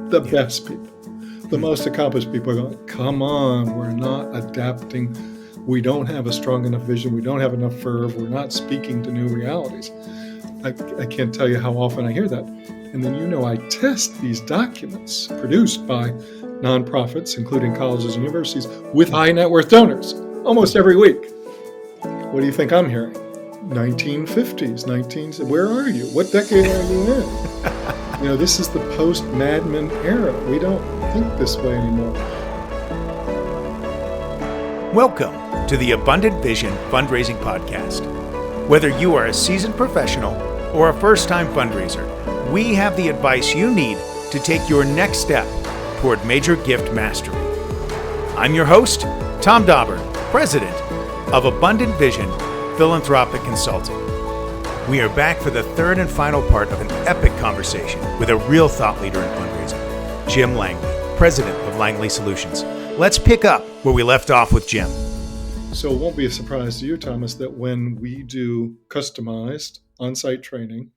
The best people, the most accomplished people are going, come on, we're not adapting. We don't have a strong enough vision. We don't have enough verve. We're not speaking to new realities. I can't tell you how often I hear that. And then, I test these documents produced by nonprofits, including colleges and universities, with high net worth donors almost every week. What do you think I'm hearing? 1950s, where are you? What decade are you in? This is the post-Mad Men era. We don't think this way anymore. Welcome to the Abundant Vision Fundraising Podcast. Whether you are a seasoned professional or a first-time fundraiser, we have the advice you need to take your next step toward major gift mastery. I'm your host, Tom Dauber, President of Abundant Vision Philanthropic Consulting. We are back for the third and final part of an epic conversation with a real thought leader in fundraising, Jim Langley, President of Langley Solutions. Let's pick up where we left off with Jim. So it won't be a surprise to you, Thomas, that when we do customized on-site training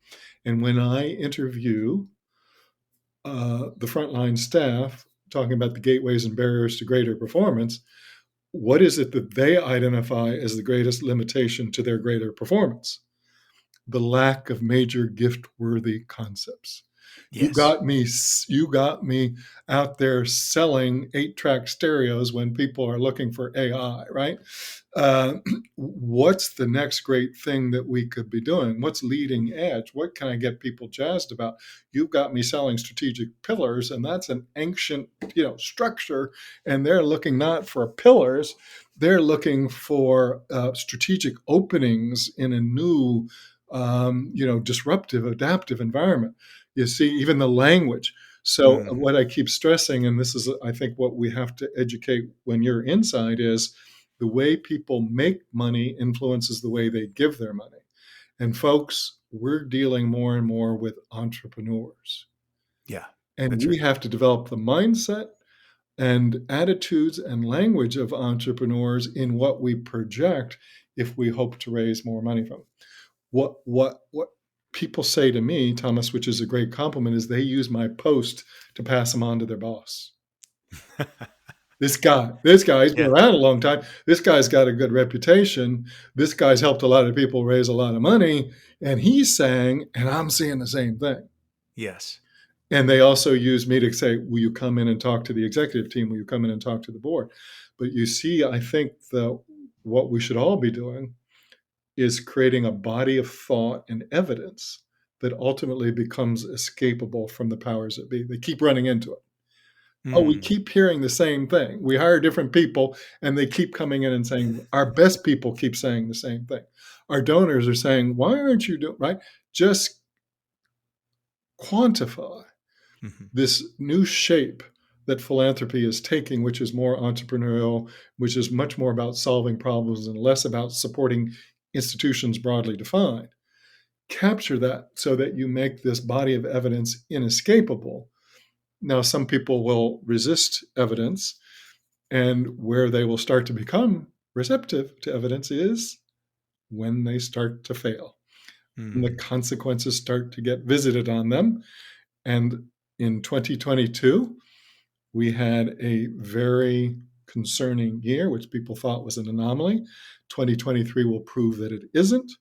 and when I interview the frontline staff talking about the gateways and barriers to greater performance, what is it that they identify as the greatest limitation to their greater performance? The lack of major gift-worthy concepts. Yes. You got me out there selling 8-track stereos when people are looking for AI, right? What's the next great thing that we could be doing? What's leading edge? What can I get people jazzed about? You've got me selling strategic pillars, and that's an ancient, structure, and they're looking not for pillars, they're looking for strategic openings in a new, disruptive, adaptive environment. You see, even the language. So what I keep stressing, and this is, I think, what we have to educate when you're inside, is the way people make money influences the way they give their money. And folks, we're dealing more and more with entrepreneurs. Yeah. And we have to develop the mindset and attitudes and language of entrepreneurs in what we project if we hope to raise more money from them. What people say to me, Thomas, which is a great compliment, is they use my post to pass them on to their boss. This guy, he's been around a long time. This guy's got a good reputation. This guy's helped a lot of people raise a lot of money. And he's saying, and I'm seeing the same thing. Yes. And they also use me to say, will you come in and talk to the executive team? Will you come in and talk to the board? But you see, I think what we should all be doing is creating a body of thought and evidence that ultimately becomes escapable from the powers that be. They keep running into it. Oh, we keep hearing the same thing. We hire different people and they keep coming in and saying, our best people keep saying the same thing. Our donors are saying, why aren't you doing, right? Just quantify this new shape that philanthropy is taking, which is more entrepreneurial, which is much more about solving problems and less about supporting institutions broadly defined. Capture that so that you make this body of evidence inescapable. Now, some people will resist evidence, and where they will start to become receptive to evidence is when they start to fail. And the consequences start to get visited on them. And in 2022, we had a very concerning year, which people thought was an anomaly. 2023 will prove that it isn't,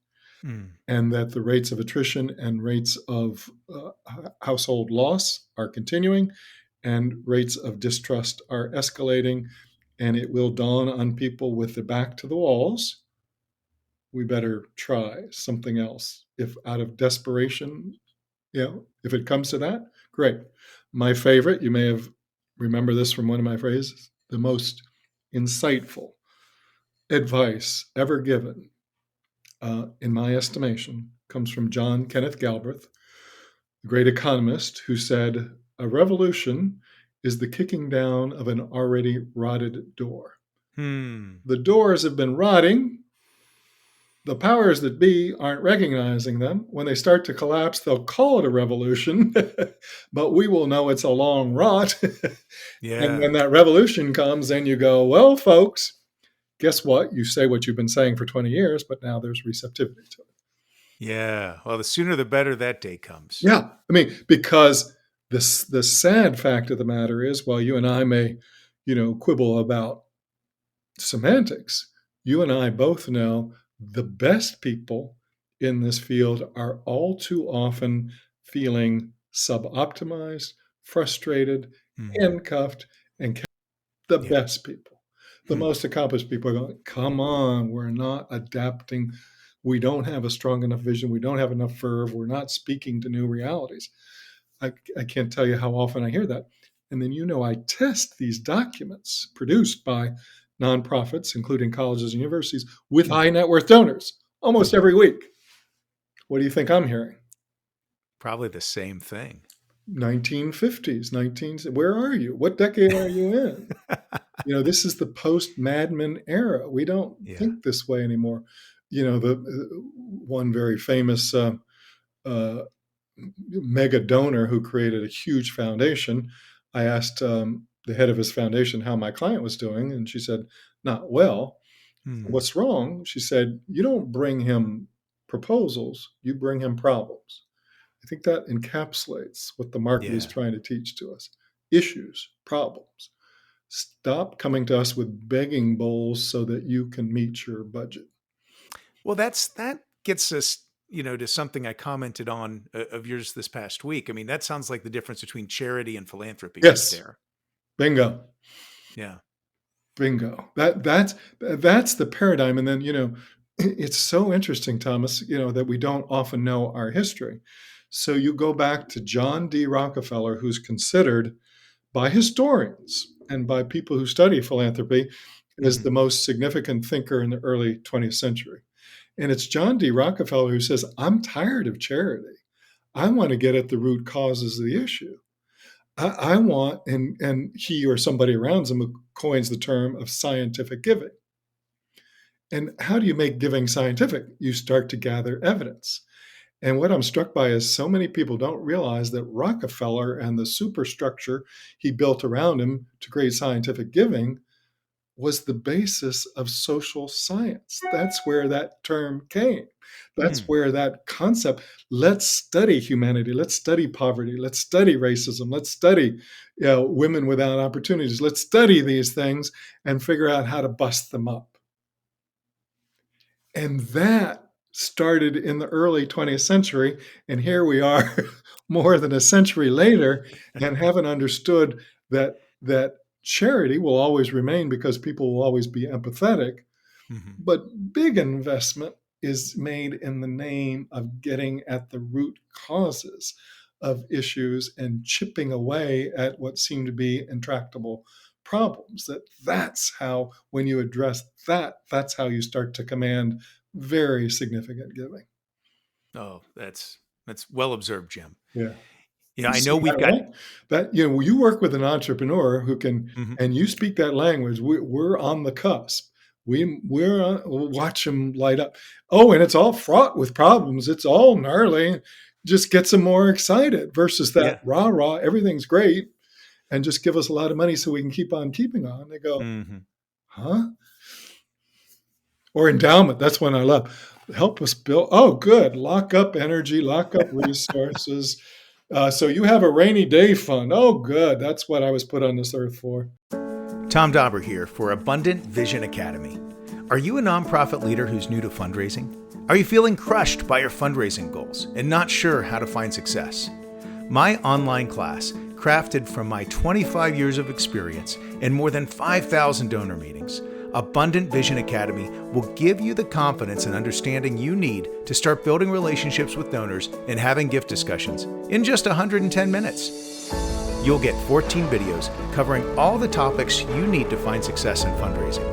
and that the rates of attrition and rates of household loss are continuing, and rates of distrust are escalating, and it will dawn on people with their back to the walls. We better try something else. If out of desperation, if it comes to that, great. My favorite, you may have remember this from one of my phrases, the most insightful advice ever given, in my estimation, comes from John Kenneth Galbraith, the great economist, who said, a revolution is the kicking down of an already rotted door. The doors have been rotting. The powers that be aren't recognizing them. When they start to collapse, they'll call it a revolution, but we will know it's a long rot. And when that revolution comes, then you go, well, folks, guess what? You say what you've been saying for 20 years, but now there's receptivity to it. Yeah. Well, the sooner the better that day comes. Yeah. I mean, because The sad fact of the matter is, while you and I may, quibble about semantics, you and I both know the best people in this field are all too often feeling suboptimized, frustrated, Mm. handcuffed, and the Yeah. best people. The Hmm. most accomplished people are going, come on, we're not adapting. We don't have a strong enough vision. We don't have enough verve. We're not speaking to new realities. I can't tell you how often I hear that. And then, I test these documents produced by nonprofits, including colleges and universities, with Hmm. high net worth donors almost every week. What do you think I'm hearing? Probably the same thing. 1950s, where are you? What decade are you in? This is the post Mad Men era. We don't Yeah. think this way anymore. The one very famous uh, mega donor who created a huge foundation. I asked the head of his foundation how my client was doing, and she said, not well. Hmm. What's wrong? She said, you don't bring him proposals, you bring him problems. I think that encapsulates what the market is Yeah. trying to teach to us. Issues, problems. Stop coming to us with begging bowls so that you can meet your budget. Well, that gets us, to something I commented on of yours this past week. I mean, that sounds like the difference between charity and philanthropy right Yes, there. bingo. Yeah. Bingo. That's the paradigm. And then, it's so interesting, Thomas, that we don't often know our history. So you go back to John D. Rockefeller, who's considered by historians and by people who study philanthropy as Hmm. the most significant thinker in the early 20th century. And it's John D. Rockefeller who says, I'm tired of charity. I want to get at the root causes of the issue. I want, and he or somebody around him coins the term of scientific giving. And how do you make giving scientific? You start to gather evidence. And what I'm struck by is so many people don't realize that Rockefeller and the superstructure he built around him to create scientific giving was the basis of social science. That's where that term came. That's Hmm. where that concept, let's study humanity, let's study poverty, let's study racism, let's study women without opportunities, let's study these things and figure out how to bust them up. And that started in the early 20th century. And here we are more than a century later and haven't understood that charity will always remain because people will always be empathetic. Hmm. But big investment is made in the name of getting at the root causes of issues and chipping away at what seem to be intractable problems. That's how, when you address that's how you start to command very significant giving. Oh, that's well observed, Jim. Yeah. I You know see we've that, got. right? That you work with an entrepreneur who can, Mhm. and you speak that language. We're on the cusp. We'll watch them light up. Oh, and it's all fraught with problems. It's all gnarly. Just gets them more excited versus that Yeah. rah rah. Everything's great, and just give us a lot of money so we can keep on keeping on. They go, Hmm. huh? Or endowment. That's one I love. Help us build. Oh, good. Lock up energy, lock up resources. So you have a rainy day fund. Oh, good. That's what I was put on this earth for. Tom Dauber here for Abundant Vision Academy. Are you a nonprofit leader who's new to fundraising? Are you feeling crushed by your fundraising goals and not sure how to find success? My online class, crafted from my 25 years of experience and more than 5,000 donor meetings, Abundant Vision Academy will give you the confidence and understanding you need to start building relationships with donors and having gift discussions in just 110 minutes. You'll get 14 videos covering all the topics you need to find success in fundraising.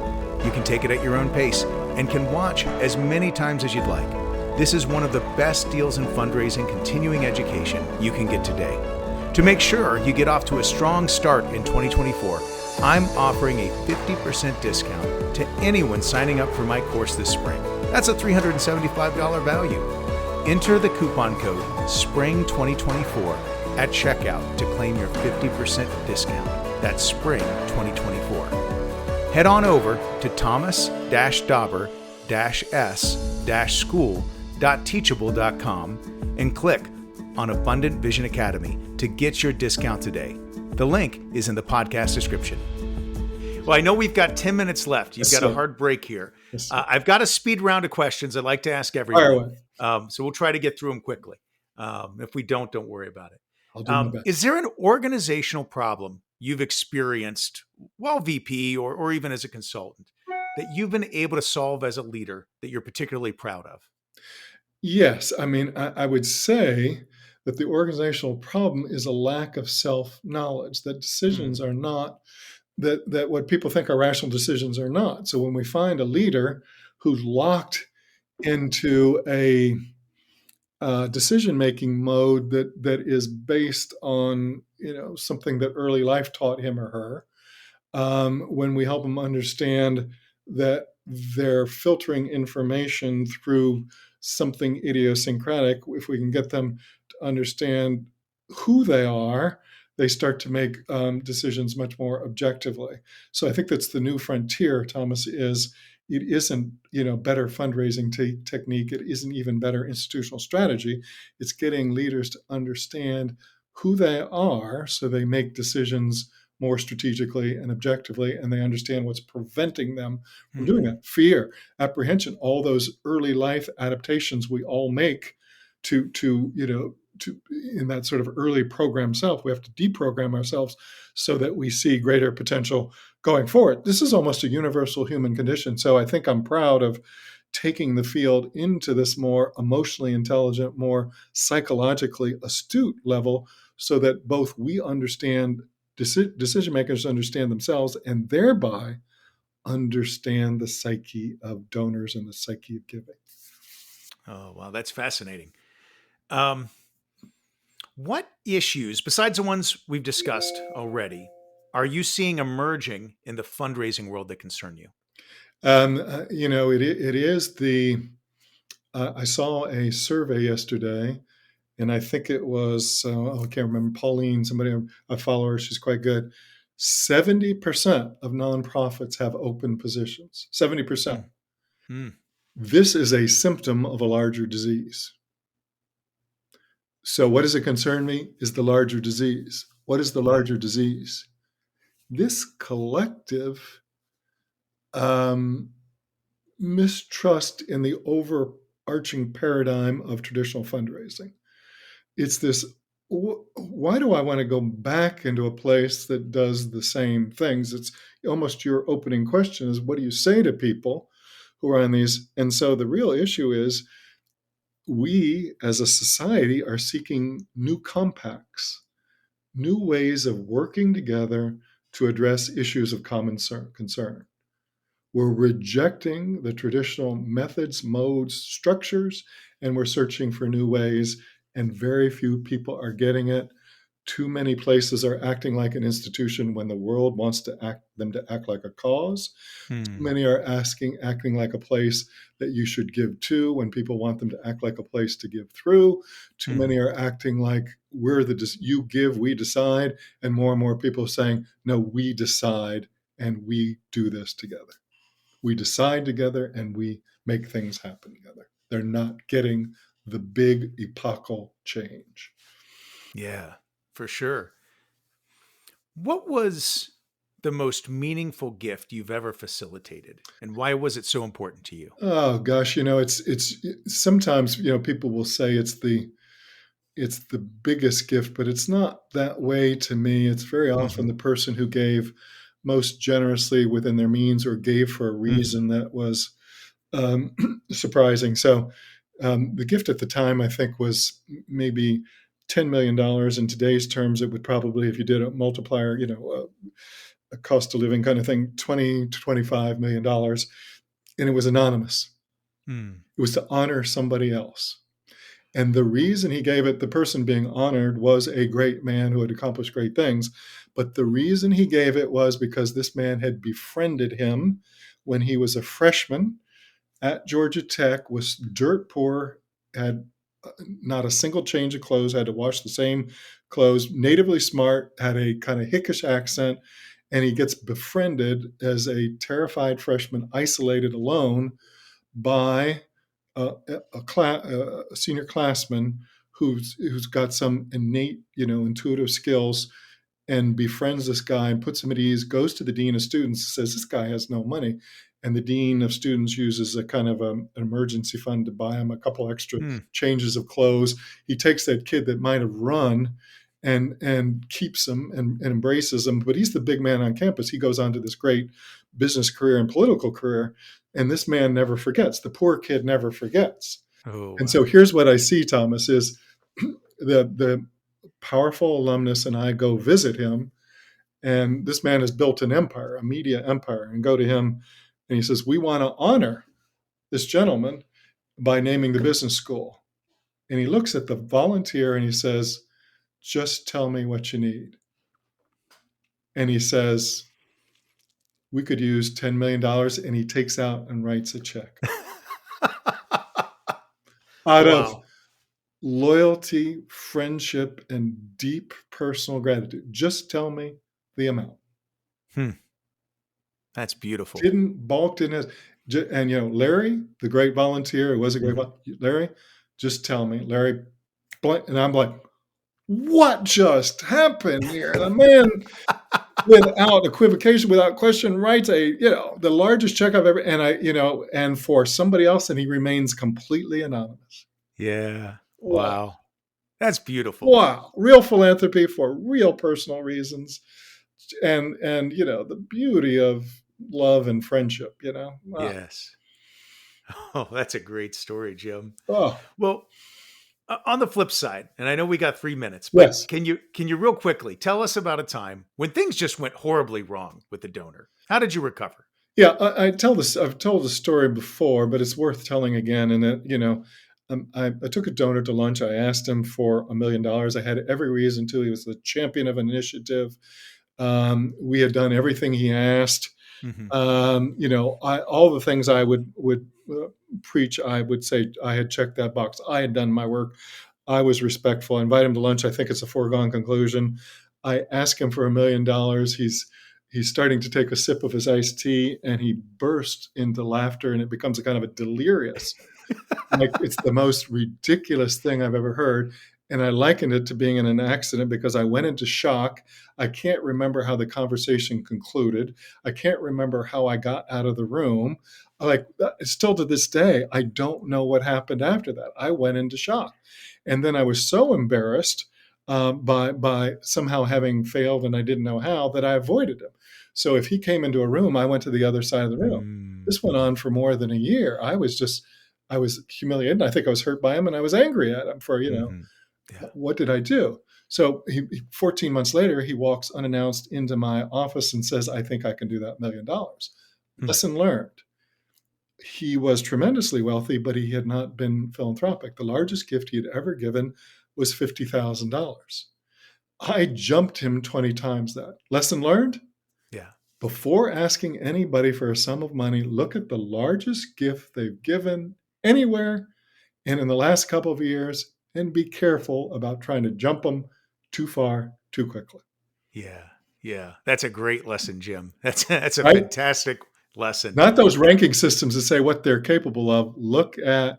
You can take it at your own pace and can watch as many times as you'd like. This is one of the best deals in fundraising continuing education you can get today. To make sure you get off to a strong start in 2024, I'm offering a 50% discount to anyone signing up for my course this spring. That's a $375 value. Enter the coupon code SPRING2024 at checkout to claim your 50% discount. That's Spring 2024. Head on over to thomas-dauber-s-school.teachable.com and click on Abundant Vision Academy to get your discount today. The link is in the podcast description. Well, I know we've got 10 minutes left. You've got a hard break here. I've got a speed round of questions I'd like to ask everybody. So we'll try to get through them quickly. If we don't worry about it. I'll do my best. Is there an organizational problem you've experienced while VP or even as a consultant that you've been able to solve as a leader that you're particularly proud of? Yes. I mean, I would say that the organizational problem is a lack of self-knowledge, that decisions are not that what people think are rational decisions are not. So when we find a leader who's locked into a decision-making mode that is based on something that early life taught him or her, when we help them understand that they're filtering information through something idiosyncratic, if we can get them to understand who they are, they start to make decisions much more objectively. So I think that's the new frontier, Thomas, is it isn't better fundraising technique. It isn't even better institutional strategy. It's getting leaders to understand who they are so they make decisions more strategically and objectively, and they understand what's preventing them from doing that. Fear, apprehension, all those early life adaptations we all make to in that sort of early program self. We have to deprogram ourselves so that we see greater potential going forward. This is almost a universal human condition. So I think I'm proud of taking the field into this more emotionally intelligent, more psychologically astute level so that both we understand, decision makers understand themselves, and thereby understand the psyche of donors and the psyche of giving. Oh, wow. That's fascinating. What issues, besides the ones we've discussed already, are you seeing emerging in the fundraising world that concern you? It is I saw a survey yesterday, and I think it was, I can't remember, Pauline, somebody, I follow her, she's quite good. 70% of nonprofits have open positions, 70%. This is a symptom of a larger disease. So what does it concern me is the larger disease. What is the larger disease? This collective mistrust in the overarching paradigm of traditional fundraising. It's this, why do I want to go back into a place that does the same things? It's almost your opening question is, what do you say to people who are on these? And so the real issue is we as a society are seeking new compacts, new ways of working together to address issues of common concern. We're rejecting the traditional methods, modes, structures, and we're searching for new ways, and very few people are getting it. Too many places are acting like an institution when the world wants them to act like a cause. Too many are acting like a place that you should give to when people want them to act like a place to give through. Too many are acting like you give, we decide, and more people are saying, no, we decide and we do this together. We decide together and we make things happen together. They're not getting the big epochal change. Yeah, for sure. What was the most meaningful gift you've ever facilitated, and why was it so important to you? Oh gosh, it's sometimes people will say it's the biggest gift, but it's not that way to me. It's very often the person who gave most generously within their means or gave for a reason that was surprising. So the gift at the time, I think, was maybe $10 million. In today's terms, it would probably, if you did a multiplier, a cost of living kind of thing, $20 to $25 million. And it was anonymous. It was to honor somebody else. And the reason he gave it, the person being honored was a great man who had accomplished great things. But the reason he gave it was because this man had befriended him when he was a freshman at Georgia Tech, was dirt poor, had not a single change of clothes, had to wash the same clothes, natively smart, had a kind of hickish accent, and he gets befriended as a terrified freshman, isolated alone by a senior classman who's got some innate, intuitive skills, and befriends this guy and puts him at ease, goes to the dean of students, says this guy has no money. And the dean of students uses a kind of an emergency fund to buy him a couple extra changes of clothes. He takes that kid that might have run and keeps him and embraces him. But he's the big man on campus. He goes on to this great business career and political career. And this man never forgets. The poor kid never forgets. Oh, and so here's what I see, Thomas, is the powerful alumnus and I go visit him. And this man has built an empire, a media empire, and go to him. And he says, we want to honor this gentleman by naming the business school. And he looks at the volunteer and he says, just tell me what you need. And he says, we could use $10 million. And he takes out and writes a check. Out of loyalty, friendship, and deep personal gratitude. Just tell me the amount. That's beautiful. Didn't balk, didn't. And, Larry, the great volunteer, who was a great volunteer, Larry, just tell me. Larry, and I'm like, what just happened here? And the man, without equivocation, without question, writes the largest check I've ever, and for somebody else, and he remains completely anonymous. Yeah. Wow. That's beautiful. Wow. Real philanthropy for real personal reasons. And the beauty of love and friendship, Wow. Yes. Oh, that's a great story, Jim. Oh. Well, on the flip side, and I know we got 3 minutes, but yes. Can you real quickly tell us about a time when things just went horribly wrong with the donor? How did you recover? Yeah, I've told the story before, but it's worth telling again. And that, I took a donor to lunch. I asked him for $1 million. I had every reason to. He was the champion of an initiative. We had done everything he asked. Mm-hmm. All the things I would preach, I would say I had checked that box. I had done my work. I was respectful. I invited him to lunch. I think it's a foregone conclusion. I asked him for $1 million. He's starting to take a sip of his iced tea, and he bursts into laughter, and it becomes a kind of a delirious. Like, it's the most ridiculous thing I've ever heard. And I likened it to being in an accident because I went into shock. I can't remember how the conversation concluded. I can't remember how I got out of the room. Still to this day, I don't know what happened after that. I went into shock. And then I was so embarrassed by somehow having failed, and I didn't know how, that I avoided him. So if he came into a room, I went to the other side of the room. This went on for more than a year. I was humiliated. I think I was hurt by him, and I was angry at him for, what did I do? So 14 months later, he walks unannounced into my office and says, I think I can do that $1 million. Lesson learned. He was tremendously wealthy, but he had not been philanthropic. The largest gift he had ever given was $50,000. I jumped him 20 times that. Lesson learned? Yeah. Before asking anybody for a sum of money, look at the largest gift they've given anywhere and in the last couple of years, and be careful about trying to jump them too far, too quickly. Yeah. That's a great lesson, Jim. That's a fantastic lesson. Not those ranking systems that say what they're capable of. Look at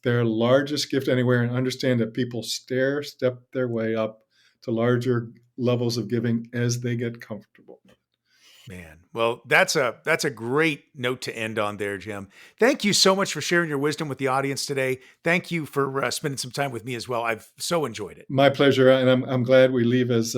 their largest gift anywhere and understand that people step their way up to larger levels of giving as they get comfortable. Man, well, that's a great note to end on there, Jim. Thank you so much for sharing your wisdom with the audience today. Thank you for spending some time with me as well. I've so enjoyed it. My pleasure, and I'm glad we leave as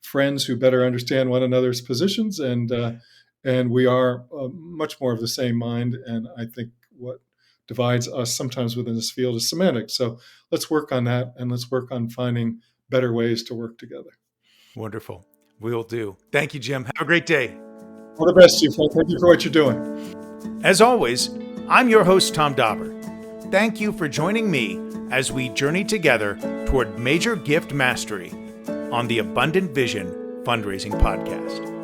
friends who better understand one another's positions, and we are much more of the same mind. And I think what divides us sometimes within this field is semantics. So let's work on that, and let's work on finding better ways to work together. Wonderful. We'll do. Thank you, Jim. Have a great day. All the best to you, Frank. Thank you for what you're doing. As always, I'm your host, Tom Dauber. Thank you for joining me as we journey together toward major gift mastery on the Abundant Vision Fundraising Podcast.